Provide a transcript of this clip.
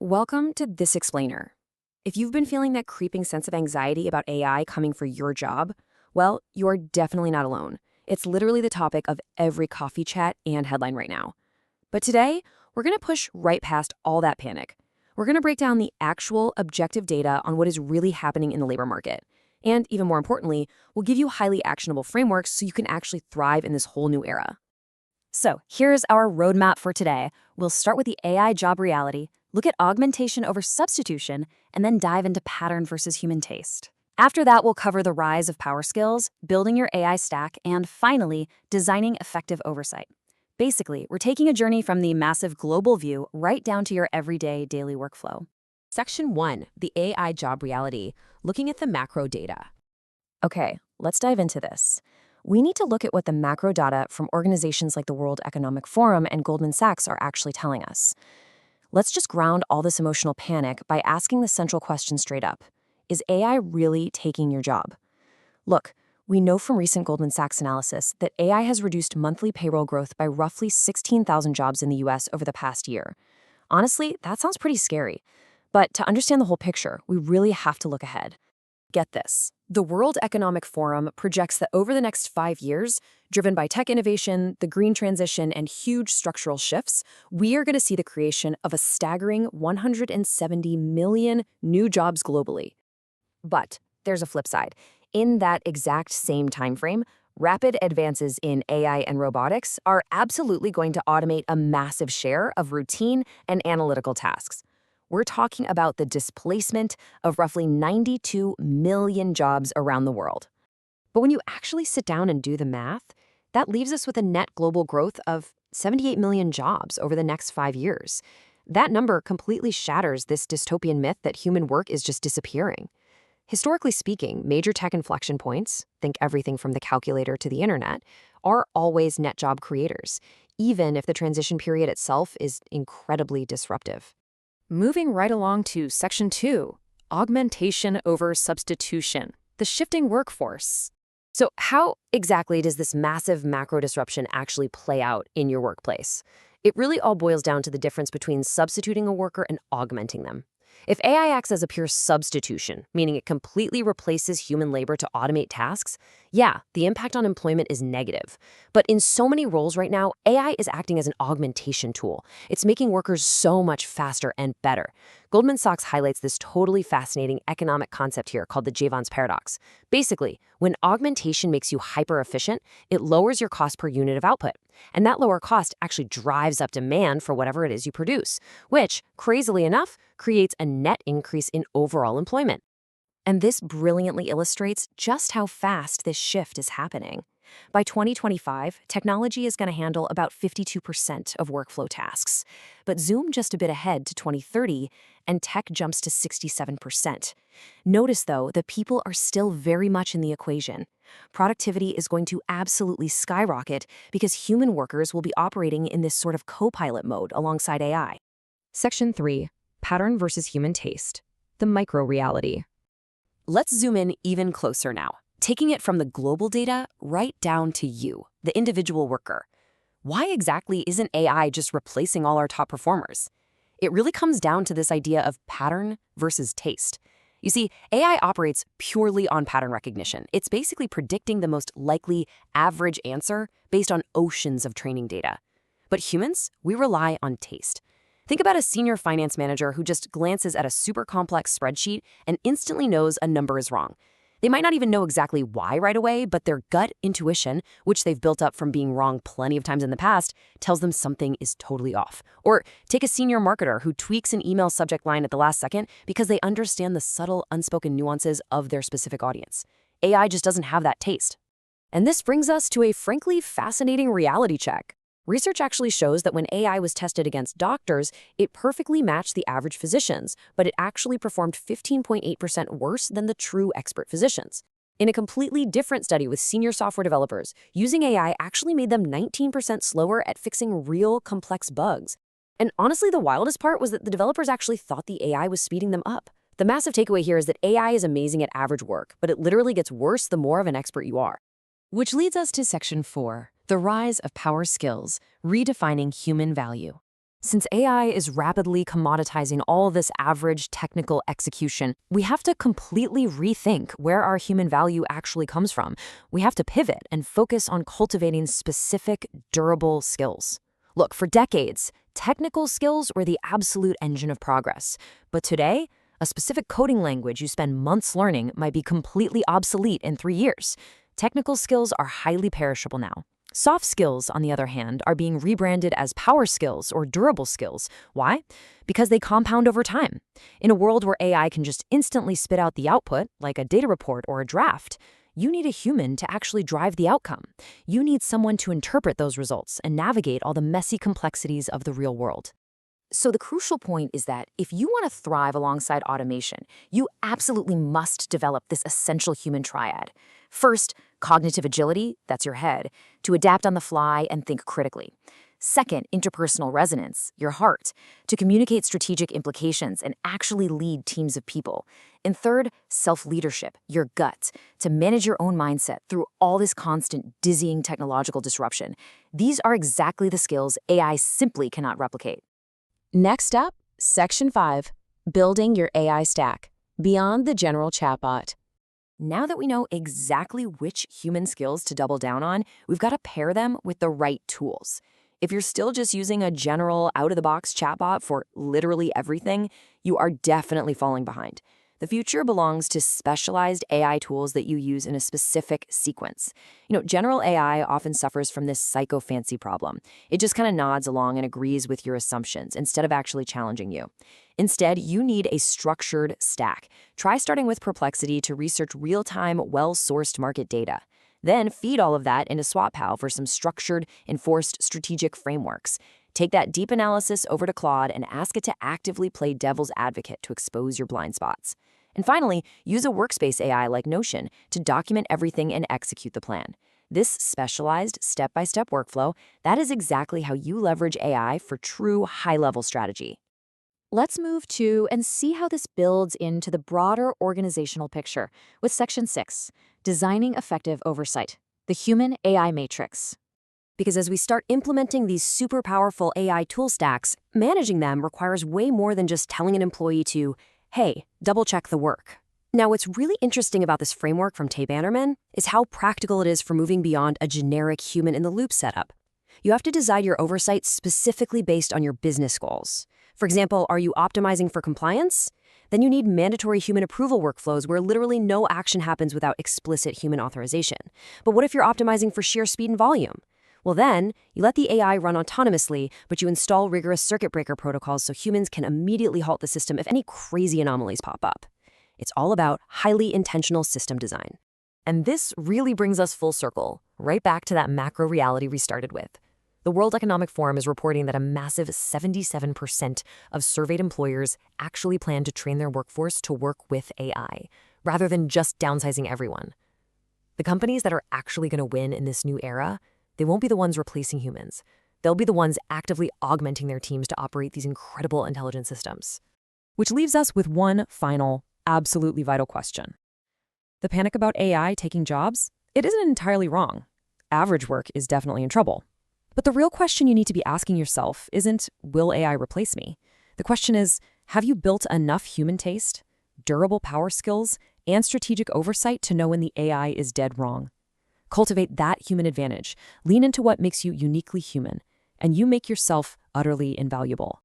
Welcome to This Explainer. If you've been feeling that creeping sense of anxiety about AI coming for your job, well, you're definitely not alone. It's literally the topic of every coffee chat and headline right now. But today, we're going to push right past all that panic. We're going to break down the actual objective data on what is really happening in the labor market. And even more importantly, we'll give you highly actionable frameworks so you can actually thrive in this whole new era. So here's our roadmap for today. We'll start with the AI job reality, look at augmentation over substitution, and then dive into pattern versus human taste. After that, we'll cover the rise of power skills, building your AI stack, and finally, designing effective oversight. Basically, we're taking a journey from the massive global view right down to your everyday daily workflow. Section 1, the AI job reality, looking at the macro data. Okay, let's dive into this. We need to look at what the macro data from organizations like the World Economic Forum and Goldman Sachs are actually telling us. Let's just ground all this emotional panic by asking the central question straight up. Is AI really taking your job? Look, we know from recent Goldman Sachs analysis that AI has reduced monthly payroll growth by roughly 16,000 jobs in the US over the past year. Honestly, that sounds pretty scary. But to understand the whole picture, we really have to look ahead. Get this. The World Economic Forum projects that over the next 5 years, driven by tech innovation, the green transition, and huge structural shifts, we are going to see the creation of a staggering 170 million new jobs globally. But there's a flip side. In that exact same timeframe, rapid advances in AI and robotics are absolutely going to automate a massive share of routine and analytical tasks. We're talking about the displacement of roughly 92 million jobs around the world. But when you actually sit down and do the math, that leaves us with a net global growth of 78 million jobs over the next 5 years. That number completely shatters this dystopian myth that human work is just disappearing. Historically speaking, major tech inflection points, think everything from the calculator to the internet, are always net job creators, even if the transition period itself is incredibly disruptive. Moving right along to Section 2, augmentation over substitution, the shifting workforce. So how exactly does this massive macro disruption actually play out in your workplace? It really all boils down to the difference between substituting a worker and augmenting them. If AI acts as a pure substitution, meaning it completely replaces human labor to automate tasks, yeah, the impact on employment is negative. But in so many roles right now, AI is acting as an augmentation tool. It's making workers so much faster and better. Goldman Sachs highlights this totally fascinating economic concept here called the Jevons paradox. Basically, when augmentation makes you hyper-efficient, it lowers your cost per unit of output. And that lower cost actually drives up demand for whatever it is you produce, which, crazily enough, creates a net increase in overall employment. And this brilliantly illustrates just how fast this shift is happening. By 2025, technology is going to handle about 52% of workflow tasks. But zoom just a bit ahead to 2030, and tech jumps to 67%. Notice, though, that people are still very much in the equation. Productivity is going to absolutely skyrocket because human workers will be operating in this sort of co-pilot mode alongside AI. Section 3, pattern versus human taste, the micro-reality. Let's zoom in even closer now, taking it from the global data right down to you, the individual worker. Why exactly isn't AI just replacing all our top performers? It really comes down to this idea of pattern versus taste. You see, AI operates purely on pattern recognition. It's basically predicting the most likely average answer based on oceans of training data. But humans, we rely on taste. Think about a senior finance manager who just glances at a super complex spreadsheet and instantly knows a number is wrong. They might not even know exactly why right away, but their gut intuition, which they've built up from being wrong plenty of times in the past, tells them something is totally off. Or take a senior marketer who tweaks an email subject line at the last second because they understand the subtle, unspoken nuances of their specific audience. AI just doesn't have that taste. And this brings us to a frankly fascinating reality check. Research actually shows that when AI was tested against doctors, it perfectly matched the average physicians, but it actually performed 15.8% worse than the true expert physicians. In a completely different study with senior software developers, using AI actually made them 19% slower at fixing real complex bugs. And honestly, the wildest part was that the developers actually thought the AI was speeding them up. The massive takeaway here is that AI is amazing at average work, but it literally gets worse the more of an expert you are. Which leads us to Section 4, the rise of power skills, redefining human value. Since AI is rapidly commoditizing all this average technical execution, we have to completely rethink where our human value actually comes from. We have to pivot and focus on cultivating specific, durable skills. Look, for decades, technical skills were the absolute engine of progress. But today, a specific coding language you spend months learning might be completely obsolete in 3 years. Technical skills are highly perishable now. Soft skills, on the other hand, are being rebranded as power skills or durable skills. Why? Because they compound over time. In a world where AI can just instantly spit out the output, like a data report or a draft, you need a human to actually drive the outcome. You need someone to interpret those results and navigate all the messy complexities of the real world. So the crucial point is that if you want to thrive alongside automation, you absolutely must develop this essential human triad. First, cognitive agility, that's your head, to adapt on the fly and think critically. Second, interpersonal resonance, your heart, to communicate strategic implications and actually lead teams of people. And third, self-leadership, your gut, to manage your own mindset through all this constant, dizzying technological disruption. These are exactly the skills AI simply cannot replicate. Next up, Section 5, Building Your AI Stack, Beyond the General Chatbot. Now that we know exactly which human skills to double down on, we've got to pair them with the right tools. If you're still just using a general, out-of-the-box chatbot for literally everything, you are definitely falling behind. The future belongs to specialized AI tools that you use in a specific sequence. General AI often suffers from this psycho-fancy problem. It just kind of nods along and agrees with your assumptions instead of actually challenging you. Instead, you need a structured stack. Try starting with Perplexity to research real-time, well-sourced market data. Then feed all of that into SwapPal for some structured, enforced strategic frameworks. Take that deep analysis over to Claude and ask it to actively play devil's advocate to expose your blind spots. And finally, use a workspace AI like Notion to document everything and execute the plan. This specialized, step-by-step workflow, that is exactly how you leverage AI for true high-level strategy. Let's move to and see how this builds into the broader organizational picture with Section 6, Designing Effective Oversight, the Human AI Matrix. Because as we start implementing these super powerful AI tool stacks, managing them requires way more than just telling an employee to, hey, double-check the work. Now, what's really interesting about this framework from Tay Bannerman is how practical it is for moving beyond a generic human-in-the-loop setup. You have to design your oversight specifically based on your business goals. For example, are you optimizing for compliance? Then you need mandatory human approval workflows where literally no action happens without explicit human authorization. But what if you're optimizing for sheer speed and volume? Well then, you let the AI run autonomously, but you install rigorous circuit breaker protocols so humans can immediately halt the system if any crazy anomalies pop up. It's all about highly intentional system design. And this really brings us full circle, right back to that macro reality we started with. The World Economic Forum is reporting that a massive 77% of surveyed employers actually plan to train their workforce to work with AI, rather than just downsizing everyone. The companies that are actually going to win in this new era, they won't be the ones replacing humans. They'll be the ones actively augmenting their teams to operate these incredible intelligent systems. Which leaves us with one final, absolutely vital question. The panic about AI taking jobs? It isn't entirely wrong. Average work is definitely in trouble. But the real question you need to be asking yourself isn't, will AI replace me? The question is, have you built enough human taste, durable power skills, and strategic oversight to know when the AI is dead wrong? Cultivate that human advantage, lean into what makes you uniquely human, and you make yourself utterly invaluable.